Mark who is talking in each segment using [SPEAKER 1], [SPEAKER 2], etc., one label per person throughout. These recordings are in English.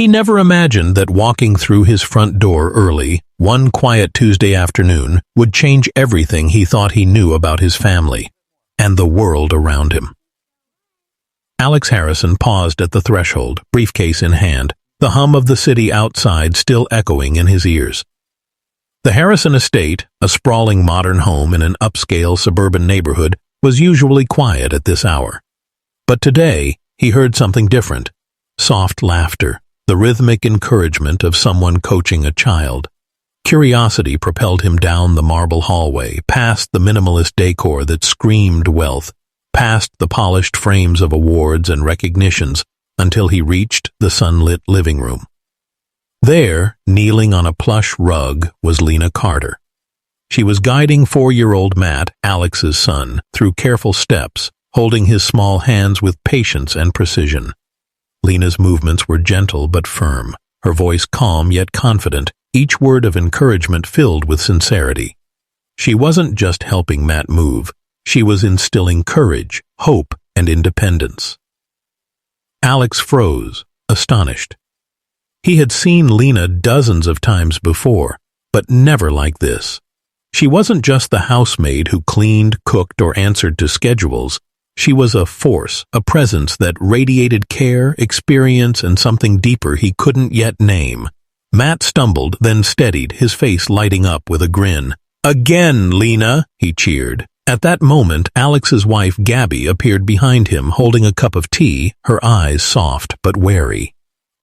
[SPEAKER 1] He never imagined that walking through his front door early, one quiet Tuesday afternoon, would change everything he thought he knew about his family and the world around him. Alex Harrison paused at the threshold, briefcase in hand, the hum of the city outside still echoing in his ears. The Harrison estate, a sprawling modern home in an upscale suburban neighborhood, was usually quiet at this hour. But today, he heard something different. Soft laughter, the rhythmic encouragement of someone coaching a child. Curiosity propelled him down the marble hallway, past the minimalist decor that screamed wealth, past the polished frames of awards and recognitions, until he reached the sunlit living room. There, kneeling on a plush rug, was Lena Carter. She was guiding 4-year-old Matt, Alex's son, through careful steps, holding his small hands with patience and precision. Lena's movements were gentle but firm, her voice calm yet confident, each word of encouragement filled with sincerity. She wasn't just helping Matt move, she was instilling courage, hope, and independence. Alex froze, astonished. He had seen Lena dozens of times before, but never like this. She wasn't just the housemaid who cleaned, cooked, or answered to schedules. She was a force, a presence that radiated care, experience, and something deeper he couldn't yet name. Matt stumbled, then steadied, his face lighting up with a grin. "Again, Lena!" he cheered. At that moment, Alex's wife, Gabby, appeared behind him, holding a cup of tea, her eyes soft but wary.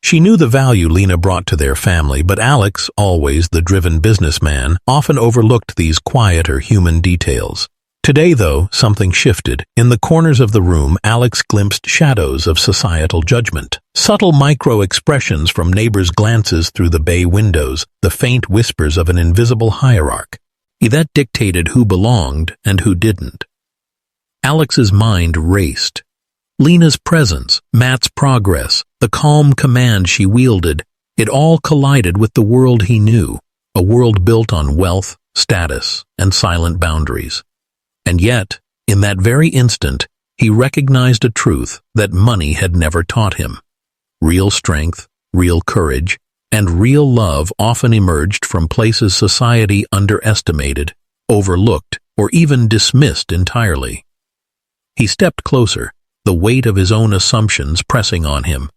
[SPEAKER 1] She knew the value Lena brought to their family, but Alex, always the driven businessman, often overlooked these quieter human details. Today, though, something shifted. In the corners of the room, Alex glimpsed shadows of societal judgment. Subtle micro-expressions from neighbors' glances through the bay windows, the faint whispers of an invisible hierarchy. That dictated who belonged and who didn't. Alex's mind raced. Lena's presence, Matt's progress, the calm command she wielded, it all collided with the world he knew, a world built on wealth, status, and silent boundaries. And yet, in that very instant, he recognized a truth that money had never taught him. Real strength, real courage, and real love often emerged from places society underestimated, overlooked, or even dismissed entirely. He stepped closer, the weight of his own assumptions pressing on him.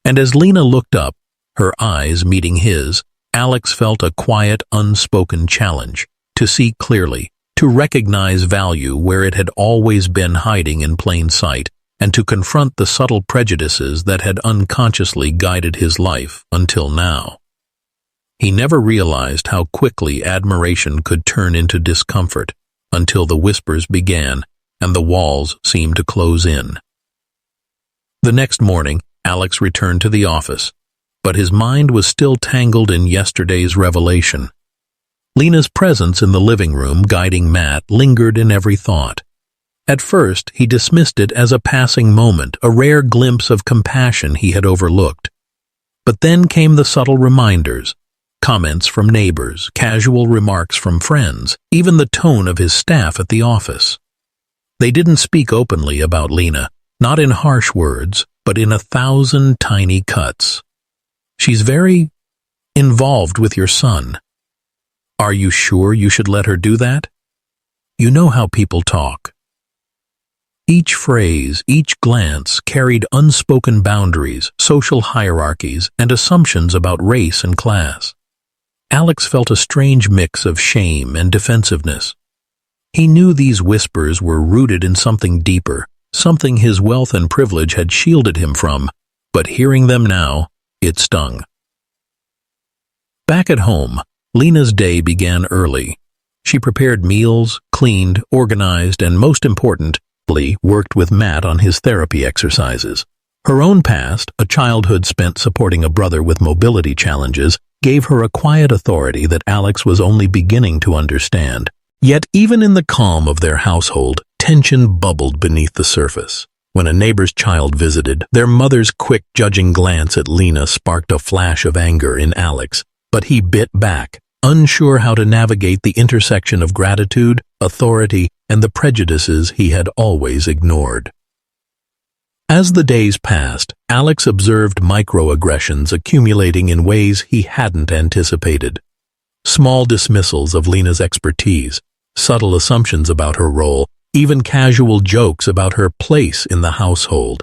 [SPEAKER 1] And as Lena looked up, her eyes meeting his, Alex felt a quiet, unspoken challenge to see clearly, to recognize value where it had always been hiding in plain sight, and to confront the subtle prejudices that had unconsciously guided his life until now. He never realized how quickly admiration could turn into discomfort until the whispers began and the walls seemed to close in. The next morning, Alex returned to the office, but his mind was still tangled in yesterday's revelation. Lena's presence in the living room guiding Matt lingered in every thought. At first, he dismissed it as a passing moment, a rare glimpse of compassion he had overlooked. But then came the subtle reminders, comments from neighbors, casual remarks from friends, even the tone of his staff at the office. They didn't speak openly about Lena, not in harsh words, but in 1,000 tiny cuts. "She's very involved with your son. Are you sure you should let her do that? You know how people talk." Each phrase, each glance carried unspoken boundaries, social hierarchies, and assumptions about race and class. Alex felt a strange mix of shame and defensiveness. He knew these whispers were rooted in something deeper, something his wealth and privilege had shielded him from, but hearing them now, it stung. Back at home, Lena's day began early. She prepared meals, cleaned, organized, and most importantly, worked with Matt on his therapy exercises. Her own past, a childhood spent supporting a brother with mobility challenges, gave her a quiet authority that Alex was only beginning to understand. Yet even in the calm of their household, tension bubbled beneath the surface. When a neighbor's child visited, their mother's quick judging glance at Lena sparked a flash of anger in Alex, but he bit back, unsure how to navigate the intersection of gratitude, authority, and the prejudices he had always ignored. As the days passed, Alex observed microaggressions accumulating in ways he hadn't anticipated. Small dismissals of Lena's expertise, subtle assumptions about her role, even casual jokes about her place in the household.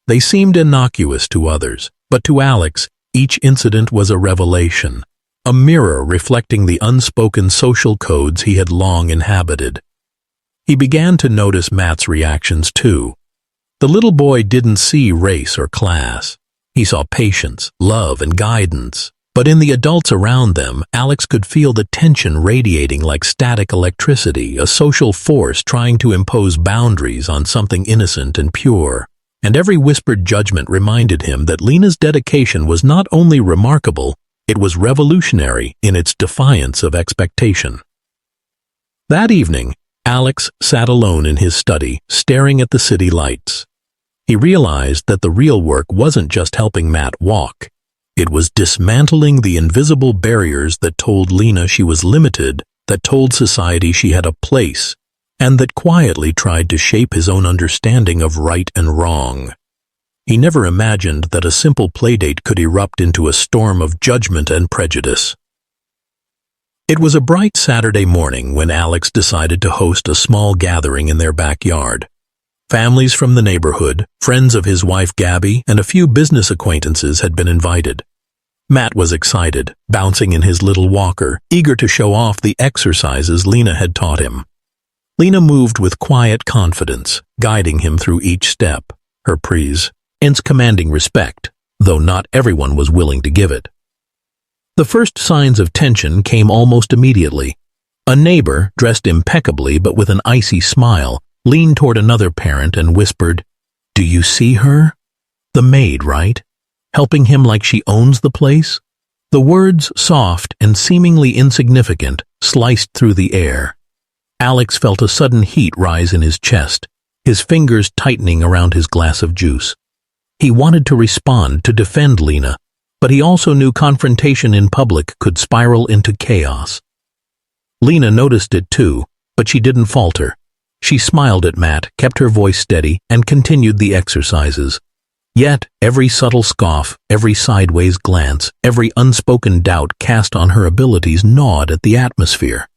[SPEAKER 1] They seemed innocuous to others, but to Alex, each incident was a revelation, a mirror reflecting the unspoken social codes he had long inhabited. He began to notice Matt's reactions too. The little boy didn't see race or class. He saw patience, love, and guidance. But in the adults around them, Alex could feel the tension radiating like static electricity, a social force trying to impose boundaries on something innocent and pure. And every whispered judgment reminded him that Lena's dedication was not only remarkable, it was revolutionary in its defiance of expectation. That evening, Alex sat alone in his study, staring at the city lights. He realized that the real work wasn't just helping Matt walk. It was dismantling the invisible barriers that told Lena she was limited, that told society she had a place, and that quietly tried to shape his own understanding of right and wrong. He never imagined that a simple playdate could erupt into a storm of judgment and prejudice. It was a bright Saturday morning when Alex decided to host a small gathering in their backyard. Families from the neighborhood, friends of his wife Gabby, and a few business acquaintances had been invited. Matt was excited, bouncing in his little walker, eager to show off the exercises Lena had taught him. Lena moved with quiet confidence, guiding him through each step, her presence commanding respect, though not everyone was willing to give it. The first signs of tension came almost immediately. A neighbor, dressed impeccably but with an icy smile, leaned toward another parent and whispered, "Do you see her? The maid, right? Helping him like she owns the place?" The words, soft and seemingly insignificant, sliced through the air. Alex felt a sudden heat rise in his chest, his fingers tightening around his glass of juice. He wanted to respond, to defend Lena, but he also knew confrontation in public could spiral into chaos. Lena noticed it too, but she didn't falter. She smiled at Matt, kept her voice steady, and continued the exercises. Yet, every subtle scoff, every sideways glance, every unspoken doubt cast on her abilities gnawed at the atmosphere.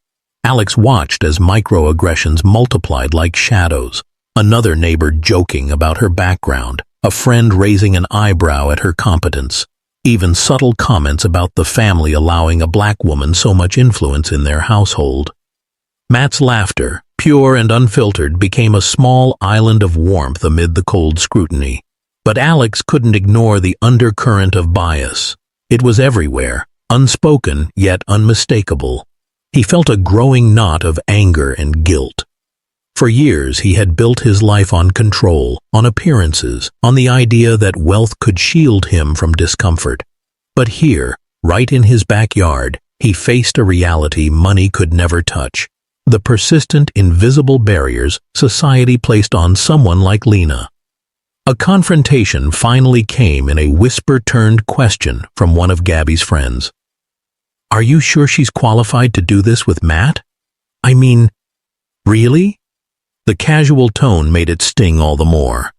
[SPEAKER 1] Alex watched as microaggressions multiplied like shadows, another neighbor joking about her background, a friend raising an eyebrow at her competence, even subtle comments about the family allowing a black woman so much influence in their household. Matt's laughter, pure and unfiltered, became a small island of warmth amid the cold scrutiny. But Alex couldn't ignore the undercurrent of bias. It was everywhere, unspoken yet unmistakable. He felt a growing knot of anger and guilt. For years he had built his life on control, on appearances, on the idea that wealth could shield him from discomfort. But here, right in his backyard, he faced a reality money could never touch. The persistent, invisible barriers society placed on someone like Lena. A confrontation finally came in a whisper-turned question from one of Gabby's friends. "Are you sure she's qualified to do this with Matt? I mean, really?" The casual tone made it sting all the more.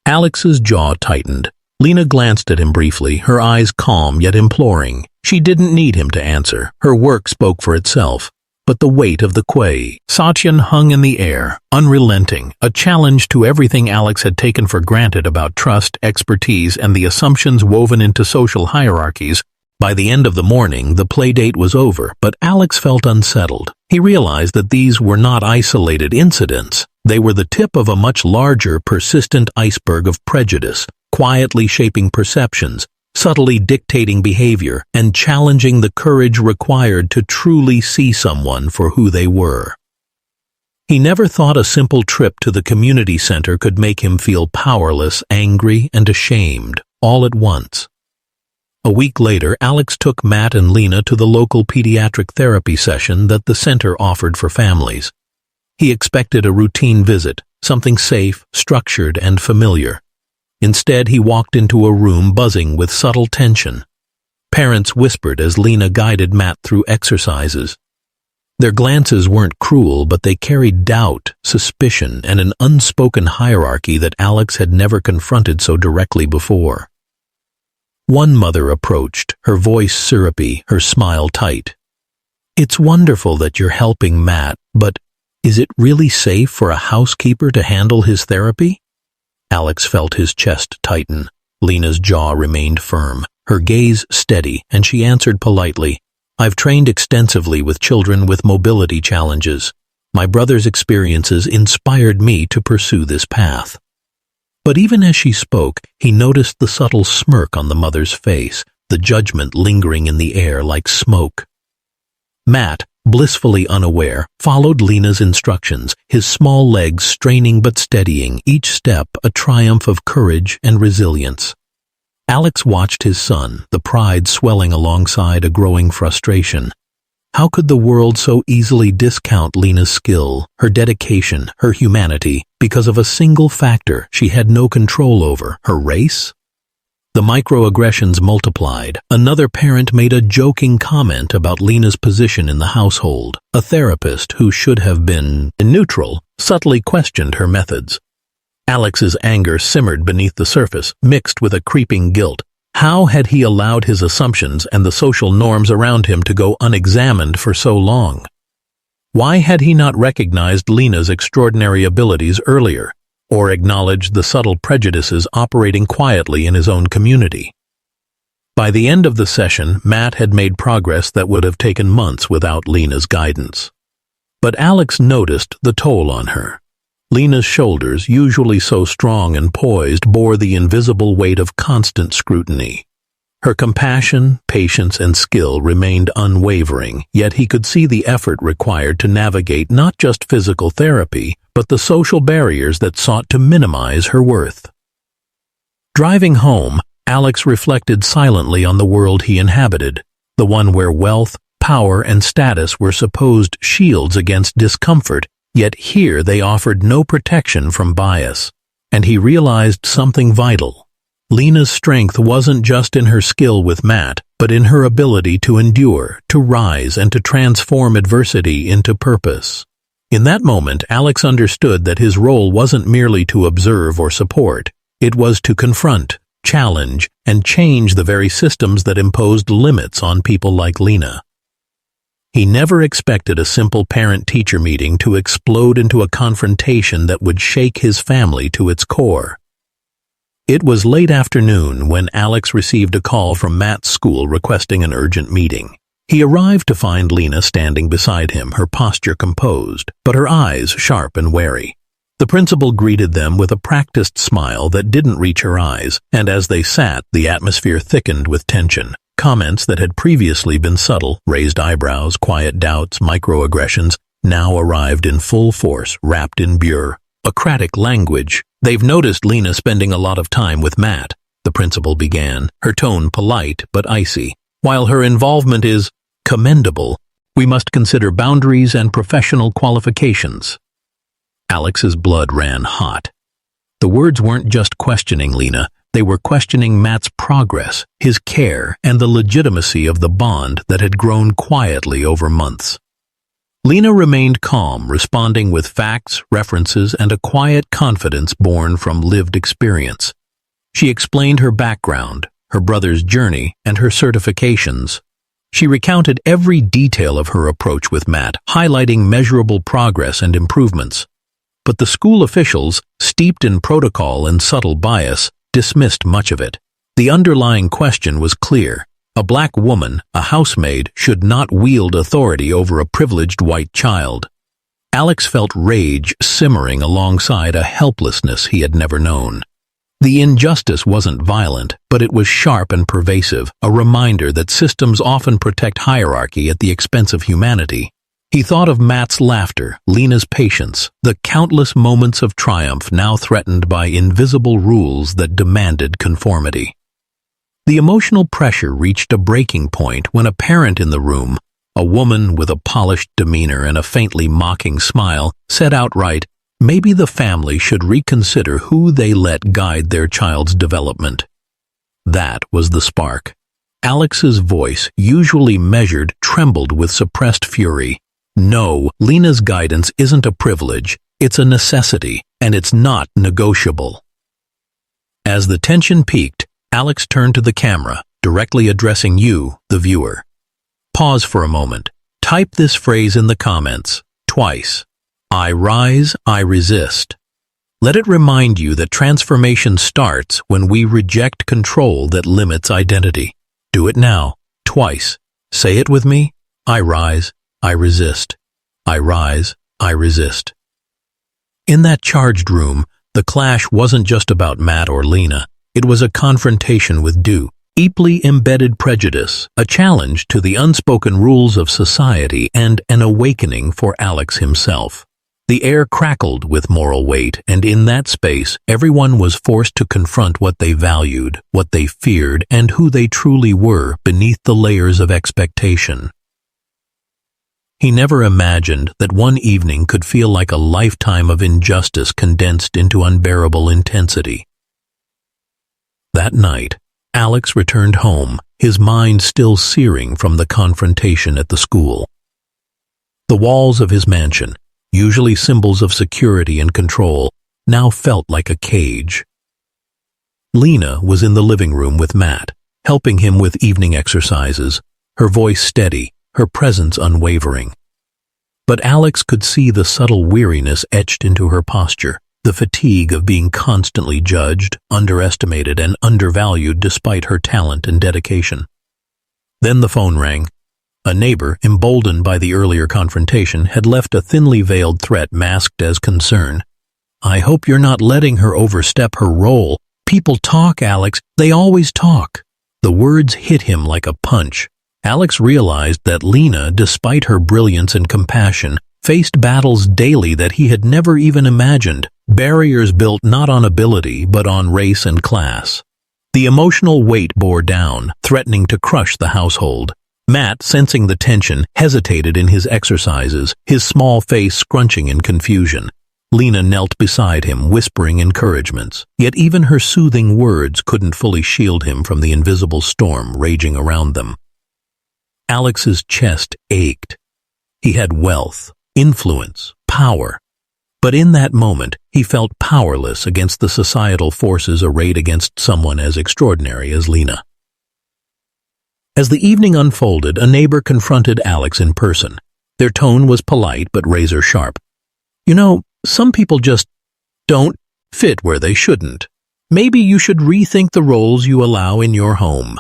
[SPEAKER 1] Alex's jaw tightened. Lena glanced at him briefly, her eyes calm yet imploring. She didn't need him to answer. Her work spoke for itself. But the weight of the question hung in the air, unrelenting, a challenge to everything Alex had taken for granted about trust, expertise, and the assumptions woven into social hierarchies. By the end of the morning, the playdate was over, but Alex felt unsettled. He realized that these were not isolated incidents. They were the tip of a much larger, persistent iceberg of prejudice, quietly shaping perceptions, subtly dictating behavior, and challenging the courage required to truly see someone for who they were. He never thought a simple trip to the community center could make him feel powerless, angry, and ashamed, all at once. A week later, Alex took Matt and Lena to the local pediatric therapy session that the center offered for families. He expected a routine visit, something safe, structured, and familiar. Instead, he walked into a room buzzing with subtle tension. Parents whispered as Lena guided Matt through exercises. Their glances weren't cruel, but they carried doubt, suspicion, and an unspoken hierarchy that Alex had never confronted so directly before. One mother approached, her voice syrupy, her smile tight. "It's wonderful that you're helping Matt, but is it really safe for a housekeeper to handle his therapy?" Alex felt his chest tighten. Lena's jaw remained firm, her gaze steady, and she answered politely, "I've trained extensively with children with mobility challenges. My brother's experiences inspired me to pursue this path." But even as she spoke, he noticed the subtle smirk on the mother's face, the judgment lingering in the air like smoke. Matt, blissfully unaware, followed Lena's instructions, his small legs straining but steadying, each step a triumph of courage and resilience. Alex watched his son, the pride swelling alongside a growing frustration. How could the world so easily discount Lena's skill, her dedication, her humanity, because of a single factor she had no control over, her race? The microaggressions multiplied. Another parent made a joking comment about Lena's position in the household. A therapist who should have been neutral subtly questioned her methods. Alex's anger simmered beneath the surface, mixed with a creeping guilt. How had he allowed his assumptions and the social norms around him to go unexamined for so long? Why had he not recognized Lena's extraordinary abilities earlier, or acknowledged the subtle prejudices operating quietly in his own community? By the end of the session, Matt had made progress that would have taken months without Lena's guidance. But Alex noticed the toll on her. Lena's shoulders, usually so strong and poised, bore the invisible weight of constant scrutiny. Her compassion, patience, and skill remained unwavering, yet he could see the effort required to navigate not just physical therapy, but the social barriers that sought to minimize her worth. Driving home, Alex reflected silently on the world he inhabited, the one where wealth, power, and status were supposed shields against discomfort, yet here they offered no protection from bias. And he realized something vital. Lena's strength wasn't just in her skill with Matt, but in her ability to endure, to rise, and to transform adversity into purpose. In that moment, Alex understood that his role wasn't merely to observe or support. It was to confront, challenge, and change the very systems that imposed limits on people like Lena. He never expected a simple parent-teacher meeting to explode into a confrontation that would shake his family to its core. It was late afternoon when Alex received a call from Matt's school requesting an urgent meeting. He arrived to find Lena standing beside him, her posture composed, but her eyes sharp and wary. The principal greeted them with a practiced smile that didn't reach her eyes, and as they sat, the atmosphere thickened with tension. Comments that had previously been subtle, raised eyebrows, quiet doubts, microaggressions, now arrived in full force, wrapped in bureaucratic language. "They've noticed Lena spending a lot of time with Matt," the principal began, her tone polite but icy. "While her involvement is commendable, we must consider boundaries and professional qualifications." Alex's blood ran hot. The words weren't just questioning Lena. They were questioning Matt's progress, his care, and the legitimacy of the bond that had grown quietly over months. Lena remained calm, responding with facts, references, and a quiet confidence born from lived experience. She explained her background, her brother's journey, and her certifications. She recounted every detail of her approach with Matt, highlighting measurable progress and improvements. But the school officials, steeped in protocol and subtle bias, dismissed much of it. The underlying question was clear. A black woman, a housemaid, should not wield authority over a privileged white child. Alex felt rage simmering alongside a helplessness he had never known. The injustice wasn't violent, but it was sharp and pervasive, a reminder that systems often protect hierarchy at the expense of humanity. He thought of Matt's laughter, Lena's patience, the countless moments of triumph now threatened by invisible rules that demanded conformity. The emotional pressure reached a breaking point when a parent in the room, a woman with a polished demeanor and a faintly mocking smile, said outright, maybe the family should reconsider who they let guide their child's development. That was the spark. Alex's voice, usually measured, trembled with suppressed fury. No, Lena's guidance isn't a privilege, it's a necessity, and it's not negotiable. As the tension peaked, Alex turned to the camera, directly addressing you, the viewer. Pause for a moment. Type this phrase in the comments, twice. I rise, I resist. Let it remind you that transformation starts when we reject control that limits identity. Do it now, twice. Say it with me. I rise, I resist. I rise, I resist. In that charged room, the clash wasn't just about Matt or Lena. It was a confrontation with deeply embedded prejudice, a challenge to the unspoken rules of society, and an awakening for Alex himself. The air crackled with moral weight, and in that space, everyone was forced to confront what they valued, what they feared, and who they truly were beneath the layers of expectation. He never imagined that one evening could feel like a lifetime of injustice condensed into unbearable intensity. That night, Alex returned home, his mind still searing from the confrontation at the school. The walls of his mansion, usually symbols of security and control, now felt like a cage. Lena was in the living room with Matt, helping him with evening exercises, her voice steady, her presence unwavering. But Alex could see the subtle weariness etched into her posture, the fatigue of being constantly judged, underestimated, and undervalued despite her talent and dedication. Then the phone rang. A neighbor, emboldened by the earlier confrontation, had left a thinly veiled threat masked as concern. I hope you're not letting her overstep her role. People talk, Alex. They always talk. The words hit him like a punch. Alex realized that Lena, despite her brilliance and compassion, faced battles daily that he had never even imagined, barriers built not on ability but on race and class. The emotional weight bore down, threatening to crush the household. Matt, sensing the tension, hesitated in his exercises, his small face scrunching in confusion. Lena knelt beside him, whispering encouragements, yet even her soothing words couldn't fully shield him from the invisible storm raging around them. Alex's chest ached. He had wealth, influence, power. But in that moment, he felt powerless against the societal forces arrayed against someone as extraordinary as Lena. As the evening unfolded, a neighbor confronted Alex in person. Their tone was polite but razor sharp. You know, some people just don't fit where they shouldn't. Maybe you should rethink the roles you allow in your home.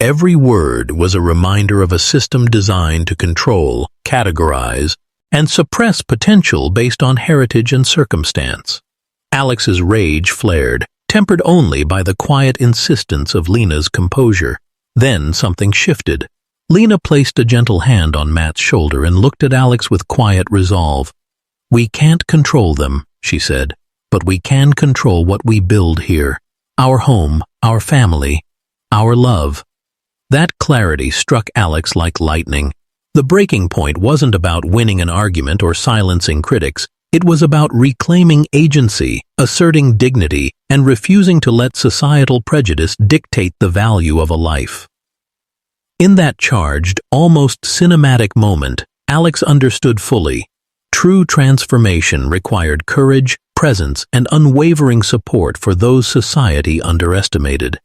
[SPEAKER 1] Every word was a reminder of a system designed to control, categorize, and suppress potential based on heritage and circumstance. Alex's rage flared, tempered only by the quiet insistence of Lena's composure. Then something shifted. Lena placed a gentle hand on Matt's shoulder and looked at Alex with quiet resolve. We can't control them, she said, but we can control what we build here. Our home, our family, our love. That clarity struck Alex like lightning. The breaking point wasn't about winning an argument or silencing critics. It was about reclaiming agency, asserting dignity, and refusing to let societal prejudice dictate the value of a life. In that charged, almost cinematic moment, Alex understood fully. True transformation required courage, presence, and unwavering support for those society underestimated.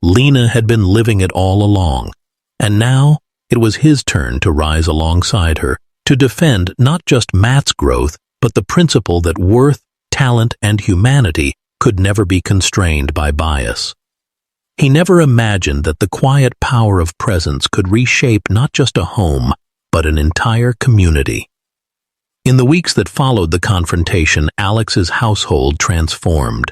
[SPEAKER 1] Lena had been living it all along, and now it was his turn to rise alongside her, to defend not just Matt's growth, but the principle that worth, talent, and humanity could never be constrained by bias. He never imagined that the quiet power of presence could reshape not just a home, but an entire community. In the weeks that followed the confrontation, Alex's household transformed.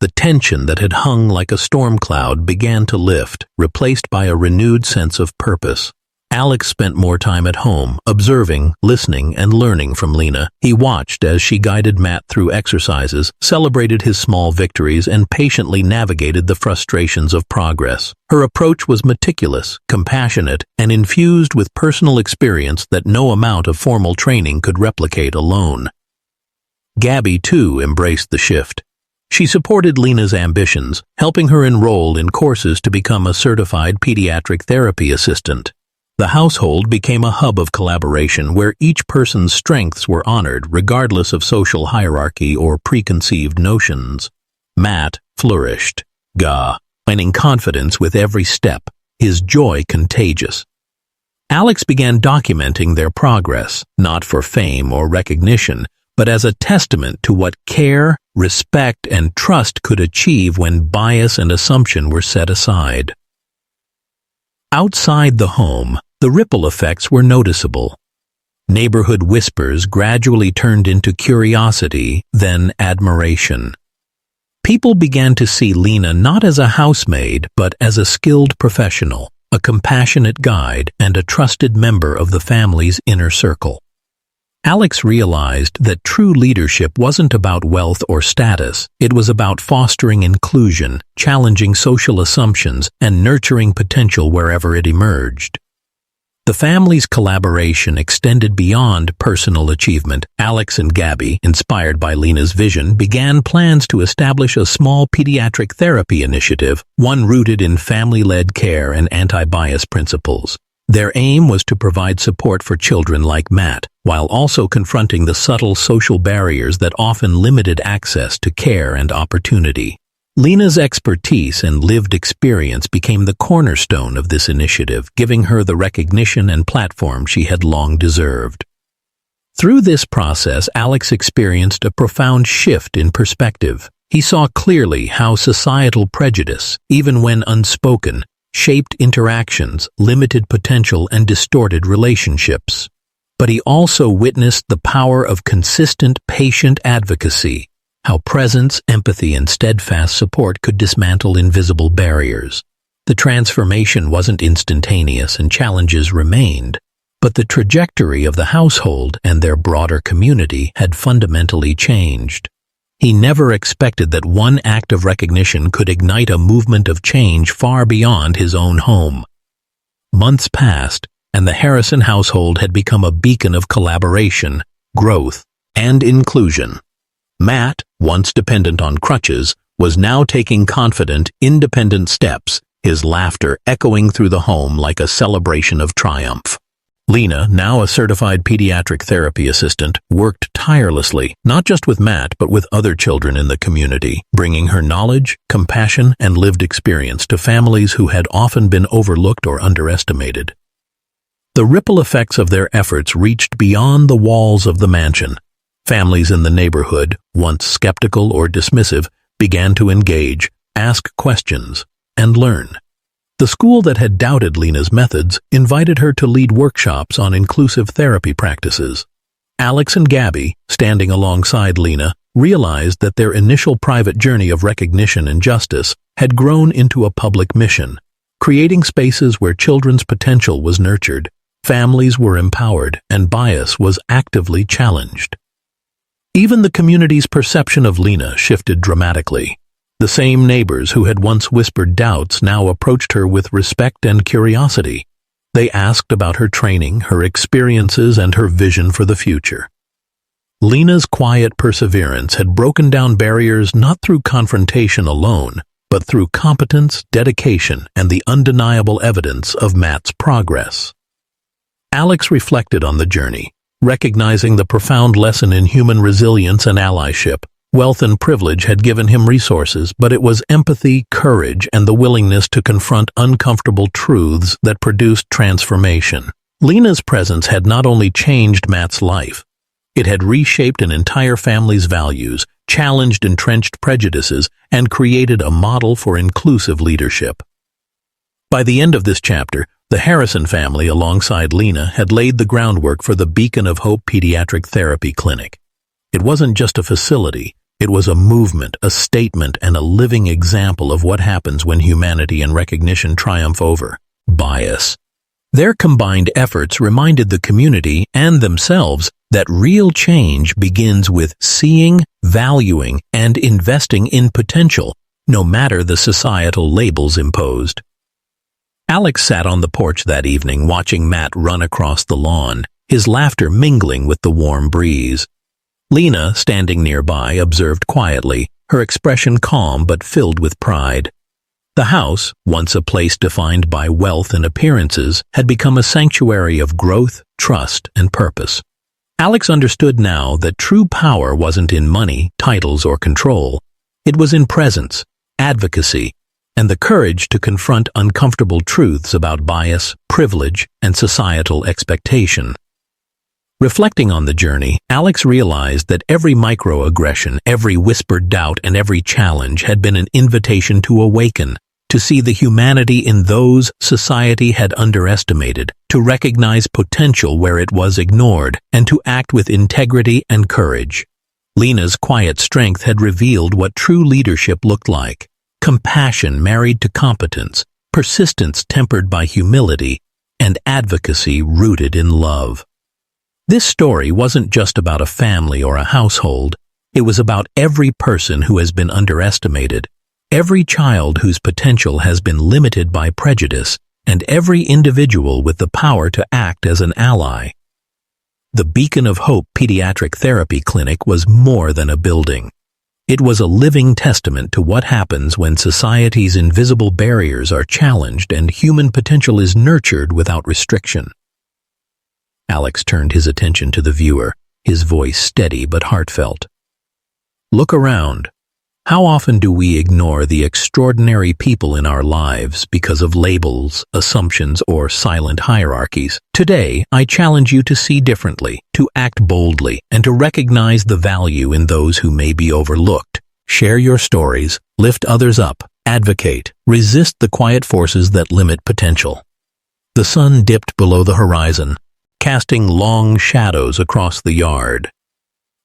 [SPEAKER 1] The tension that had hung like a storm cloud began to lift, replaced by a renewed sense of purpose. Alex spent more time at home, observing, listening, and learning from Lena. He watched as she guided Matt through exercises, celebrated his small victories, and patiently navigated the frustrations of progress. Her approach was meticulous, compassionate, and infused with personal experience that no amount of formal training could replicate alone. Gabby, too, embraced the shift. She supported Lena's ambitions, helping her enroll in courses to become a certified pediatric therapy assistant. The household became a hub of collaboration where each person's strengths were honored regardless of social hierarchy or preconceived notions. Matt flourished, gaining confidence with every step, his joy contagious. Alex began documenting their progress, not for fame or recognition, but as a testament to what care, respect, and trust could achieve when bias and assumption were set aside. Outside the home, the ripple effects were noticeable. Neighborhood whispers gradually turned into curiosity, then admiration. People began to see Lena not as a housemaid, but as a skilled professional, a compassionate guide, and a trusted member of the family's inner circle. Alex realized that true leadership wasn't about wealth or status, it was about fostering inclusion, challenging social assumptions, and nurturing potential wherever it emerged. The family's collaboration extended beyond personal achievement. Alex and Gabby, inspired by Lena's vision, began plans to establish a small pediatric therapy initiative, one rooted in family-led care and anti-bias principles. Their aim was to provide support for children like Matt, while also confronting the subtle social barriers that often limited access to care and opportunity. Lena's expertise and lived experience became the cornerstone of this initiative, giving her the recognition and platform she had long deserved. Through this process, Alex experienced a profound shift in perspective. He saw clearly how societal prejudice, even when unspoken, shaped interactions, limited potential, and distorted relationships. But he also witnessed the power of consistent, patient advocacy, how presence, empathy, and steadfast support could dismantle invisible barriers. The transformation wasn't instantaneous and challenges remained, but the trajectory of the household and their broader community had fundamentally changed. He never expected that one act of recognition could ignite a movement of change far beyond his own home. Months passed, and the Harrison household had become a beacon of collaboration, growth, and inclusion. Matt, once dependent on crutches, was now taking confident, independent steps, his laughter echoing through the home like a celebration of triumph. Lena, now a certified pediatric therapy assistant, worked tirelessly, not just with Matt, but with other children in the community, bringing her knowledge, compassion, and lived experience to families who had often been overlooked or underestimated. The ripple effects of their efforts reached beyond the walls of the mansion. Families in the neighborhood, once skeptical or dismissive, began to engage, ask questions, and learn. The school that had doubted Lena's methods invited her to lead workshops on inclusive therapy practices. Alex and Gabby, standing alongside Lena, realized that their initial private journey of recognition and justice had grown into a public mission, creating spaces where children's potential was nurtured, families were empowered, and bias was actively challenged. Even the community's perception of Lena shifted dramatically. The same neighbors who had once whispered doubts now approached her with respect and curiosity. They asked about her training, her experiences, and her vision for the future. Lena's quiet perseverance had broken down barriers not through confrontation alone, but through competence, dedication, and the undeniable evidence of Matt's progress. Alex reflected on the journey, recognizing the profound lesson in human resilience and allyship. Wealth and privilege had given him resources, but it was empathy, courage, and the willingness to confront uncomfortable truths that produced transformation. Lena's presence had not only changed Matt's life, it had reshaped an entire family's values, challenged entrenched prejudices, and created a model for inclusive leadership. By the end of this chapter, the Harrison family, alongside Lena, had laid the groundwork for the Beacon of Hope Pediatric Therapy Clinic. It wasn't just a facility. It was a movement, a statement, and a living example of what happens when humanity and recognition triumph over bias. Their combined efforts reminded the community and themselves that real change begins with seeing, valuing, and investing in potential, no matter the societal labels imposed. Alex sat on the porch that evening watching Matt run across the lawn, his laughter mingling with the warm breeze. Lena, standing nearby, observed quietly, her expression calm but filled with pride. The house, once a place defined by wealth and appearances, had become a sanctuary of growth, trust, and purpose. Alex understood now that true power wasn't in money, titles, or control. It was in presence, advocacy, and the courage to confront uncomfortable truths about bias, privilege, and societal expectation. Reflecting on the journey, Alex realized that every microaggression, every whispered doubt, and every challenge had been an invitation to awaken, to see the humanity in those society had underestimated, to recognize potential where it was ignored, and to act with integrity and courage. Lena's quiet strength had revealed what true leadership looked like: compassion married to competence, persistence tempered by humility, and advocacy rooted in love. This story wasn't just about a family or a household. It was about every person who has been underestimated, every child whose potential has been limited by prejudice, and every individual with the power to act as an ally. The Beacon of Hope Pediatric Therapy Clinic was more than a building. It was a living testament to what happens when society's invisible barriers are challenged and human potential is nurtured without restriction. Alex turned his attention to the viewer, his voice steady but heartfelt. Look around. How often do we ignore the extraordinary people in our lives because of labels, assumptions, or silent hierarchies? Today, I challenge you to see differently, to act boldly, and to recognize the value in those who may be overlooked. Share your stories, lift others up, advocate, resist the quiet forces that limit potential. The sun dipped below the horizon, casting long shadows across the yard.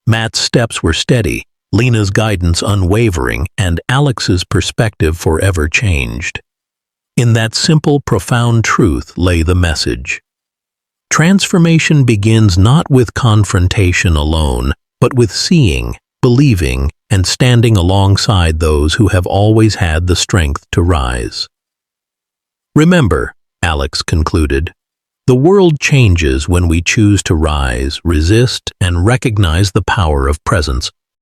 [SPEAKER 1] Matt's steps were steady, Lena's guidance unwavering, and Alex's perspective forever changed. In that simple, profound truth lay the message. Transformation begins not with confrontation alone, but with seeing, believing, and standing alongside those who have always had the strength to rise. Remember, Alex concluded, the world changes when we choose to rise, resist, and recognize the power of presence.